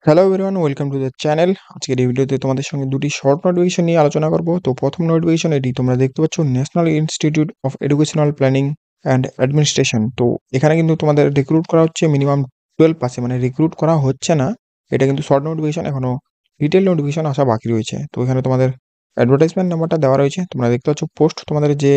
Hello everyone, welcome to the channel. আজকের এই ভিডিওতে তোমাদের সঙ্গে দুটি শর্ট নোটিফিকেশন নিয়ে আলোচনা করব। তো প্রথম নোটিফিকেশন এটি তোমরা দেখতে পাচ্ছ, national institute of educational planning and administration. তো এখানে কিন্তু তোমাদের রিক্রুট করা হচ্ছে মিনিমাম 12 পাসে, মানে রিক্রুট করা হচ্ছে না। এটা কিন্তু শর্ট নোটিফিকেশন, এখনো ডিটেল নোটিফিকেশন আসা বাকি রয়েছে। তো এখানে তোমাদের অ্যাডভার্টাইজমেন্ট নাম্বারটা দেওয়া রয়েছে, তোমরা দেখতে পাচ্ছ। পোস্ট তোমাদের যে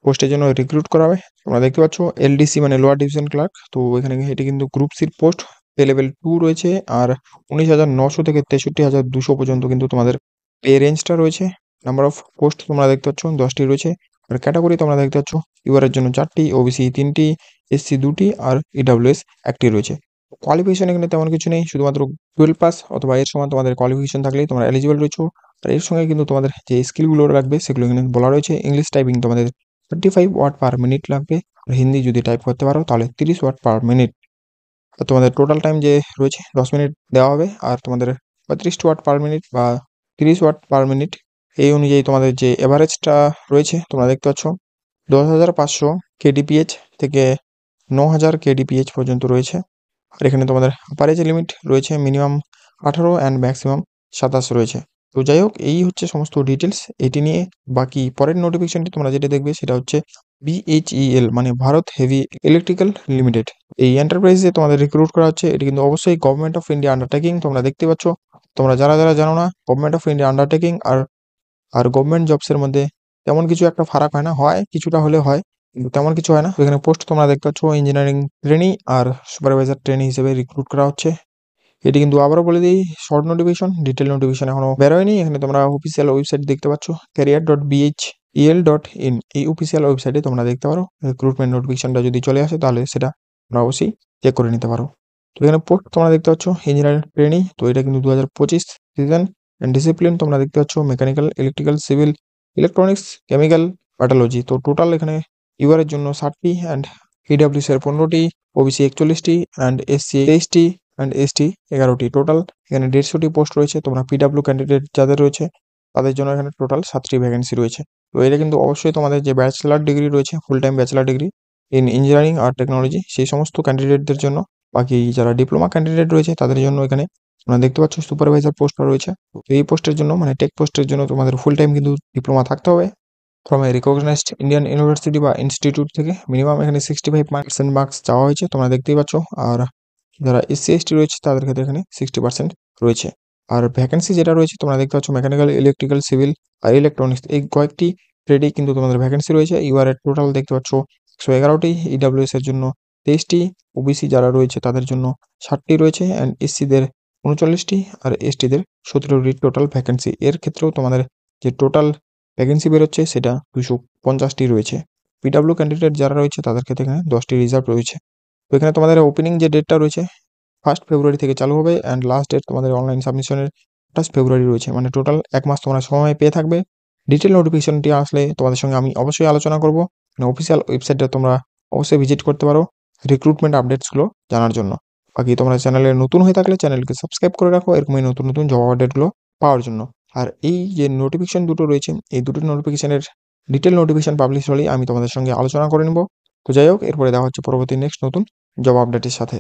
পোস্টের জন্য রিক্রুট করা হবে তোমরা দেখতে পাচ্ছ এলডিসি মানে লোয়ার ডিভিশন ক্লার্ক। তো এখানে এটি কিন্তু গ্রুপ সির পোস্ট, পে লেভেল 2 রয়েছে। আর 19,900 থেকে 63,200 পর্যন্ত কিন্তু তোমাদের পে রেঞ্জটা রয়েছে। নাম্বার অফ পোস্ট তোমরা দেখতে পাচ্ছ 10টি রয়েছে। আর ক্যাটাগরি তোমরা দেখতে পাচ্ছ ইউআর এর জন্য 4টি, ওবিসি 3টি, এসসি 2টি আর ইডাব্লিউএস 1টি রয়েছে। কোয়ালিফিকেশন এখানে তেমন কিছু নেই, শুধুমাত্র 12 পাস অথবা এর সমান তোমাদের কোয়ালিফিকেশন থাকলেই তোমরা এলিজিবল রয়েছে। আর এর সঙ্গে কিন্তু তোমাদের যে স্কিলগুলো লাগবে সেগুলো এখানে বলা রয়েছে। ইংলিশ টাইপিং তোমাদের 35 ওয়ার্ড পার মিনিট লাগবে। আর হিন্দি যদি টাইপ করতে পারো তাহলে 30 ওয়ার্ড পার মিনিট। আর তোমাদের টোটাল টাইম যে রয়েছে 10 মিনিট দেওয়া হবে। আর তোমাদের 35 ওয়াট পার মিনিট বা 30 ওয়াট পার মিনিট এই অনুযায়ী তোমাদের যে এভারেজটা রয়েছে তোমরা দেখতে পাচ্ছ 10,500 কেডিপিএইচ থেকে 9,000 কেডিপিএইচ পর্যন্ত রয়েছে। আর এখানে তোমাদের আপার এজ লিমিট রয়েছে মিনিমাম 18 অ্যান্ড ম্যাক্সিমাম 27 রয়েছে। তো যাই হোক, এই হচ্ছে সমস্ত ডিটেলস। এটি নিয়ে বাকি পরের নোটিফিকেশনটি তোমরা যেটা দেখবে সেটা হচ্ছে বিএইচইএল মানে ভারত হেভি ইলেকট্রিক্যাল লিমিটেড। এই এন্টারপ্রাইজে তোমাদের রিক্রুট করা হচ্ছে। এটি কিন্তু অবশ্যই গভর্নমেন্ট অফ ইন্ডিয়া আন্ডারটেকিং, তোমরা দেখতে পাচ্ছ। তোমরা যারা যারা জানো না, গভর্নমেন্ট অফ ইন্ডিয়া আন্ডারটেকিং আর আর গভর্নমেন্ট জবসের মধ্যে তেমন কিছু একটা ফারাক হয় না, হয় কিছুটা হলে হয়, কিন্তু তেমন কিছু হয় না। তো এখানে পোস্ট তোমরা দেখতে পাচ্ছ ইঞ্জিনিয়ারিং ট্রেনি আর সুপারভাইজার ট্রেনি হিসেবে রিক্রুট করা হচ্ছে। এটি কিন্তু আবারও বলে দিই শর্ট নোটিফিকেশন, ডিটেল নোটিফিকেশন এখনো বেরোয়নি। এখানে তোমরা অফিসিয়াল ওয়েবসাইট দেখতে পাচ্ছ career.bhel.in, এই অফিসিয়াল ওয়েবসাইটে তোমরা দেখতে পারো রিক্রুটমেন্ট নোটিফিকেশনটা যদি চলে আসে তাহলে সেটা তোমরা অবশ্যই চেক করে নিতে পারো। তো এখানে পোস্ট তোমরা দেখতে পাচ্ছ ইঞ্জিনিয়ারিং ট্রেনি, তো এটা কিন্তু 2025 সিজন। অ্যান্ড ডিসিপ্লিন তোমরা দেখতে পাচ্ছ mechanical, electrical, civil, electronics, chemical, biology. তো টোটাল এখানে ইউআর এর জন্য 60টি অ্যান্ড ইডাব্লিউএস এর 15টি, ওবিসি 41টি অ্যান্ড এসসি 23টি অ্যান্ড এসটি 11টি। টোটাল এখানে 150টি পোস্ট রয়েছে। তোমরা পিডাব্লিউ ক্যান্ডিডেট যাদের রয়েছে তাদের জন্য এখানে টোটাল 7টি ভ্যাকেন্সি রয়েছে। তো এটা কিন্তু অবশ্যই তোমাদের যে ব্যাচেলার ডিগ্রি রয়েছে, full time bachelor degree in engineering আর টেকনোলজি, সেই সমস্ত ক্যান্ডিডেটদের জন্য। বাকি যারা ডিপ্লোমা ক্যান্ডিডেট রয়েছে তাদের জন্য এখানে তোমরা দেখতে পাচ্ছ সুপারভাইজার পোস্টটা রয়েছে। তো এই পোস্টের জন্য মানে টেক পোস্টের জন্য তোমাদের ফুল টাইম কিন্তু ডিপ্লোমা থাকতে হবে from a recognised Indian university বা ইনস্টিটিউট থেকে। মিনিমাম এখানে 65% মার্কস চাওয়া হয়েছে, তোমরা দেখতেই পাচ্ছ। আর যারা এসসি এসটি রয়েছে তাদের ক্ষেত্রে এখানে 60% রয়েছে। আর ভ্যাকেন্সি যেটা রয়েছে তোমরা দেখতে পাচ্ছ মেকানিক্যাল, ইলেকট্রিক্যাল, সিভিল আর ইলেকট্রনিক্স, এই কয়েকটি ট্রেডেই কিন্তু তোমাদের ভ্যাকেন্সি রয়েছে। ইউআর এর টোটাল দেখতে পাচ্ছ 111টি, ইডাব্লিউএস এর জন্য 23টি, ওবিসি যারা রয়েছে তাদের জন্য 60টি রয়েছে অ্যান্ড এসসিদের 39টি আর এসটিদের 17টি টোটাল ভ্যাকেন্সি। এর ক্ষেত্রেও তোমাদের যে টোটাল ভ্যাকেন্সি বেরোচ্ছে সেটা 250টি রয়েছে। পিডাব্লিউ ক্যান্ডিডেট যারা রয়েছে তাদের ক্ষেত্রে এখানে 10টি রিজার্ভ রয়েছে। তো এখানে তোমাদের ওপেনিং যে ডেটটা রয়েছে 1 ফেব্রুয়ারি থেকে চালু হবে অ্যান্ড লাস্ট ডেট তোমাদের অনলাইন সাবমিশনের 28 ফেব্রুয়ারি রয়েছে। মানে টোটাল 1 মাস তোমরা সময় পেয়ে থাকবে। ডিটেল নোটিফিকেশনটি আসলে তোমাদের সঙ্গে আমি অবশ্যই আলোচনা করব। মানে অফিসিয়াল ওয়েবসাইটে তোমরা অবশ্যই ভিজিট করতে পারো রিক্রুটমেন্ট আপডেটসগুলো জানার জন্য। বাকি তোমরা চ্যানেলে নতুন হয়ে থাকলে চ্যানেলকে সাবস্ক্রাইব করে রাখো এরকমই নতুন নতুন জব আপডেটগুলো পাওয়ার জন্য। আর এই যে নোটিফিকেশন দুটো রয়েছে এই দুটো নোটিফিকেশনের ডিটেল নোটিফিকেশন পাবলিশ হলেই আমি তোমাদের সঙ্গে আলোচনা করে নেব। তো যাই হোক, এরপরে দেখা হচ্ছে পরবর্তী নেক্সট নতুন জব আপডেটের সাথে।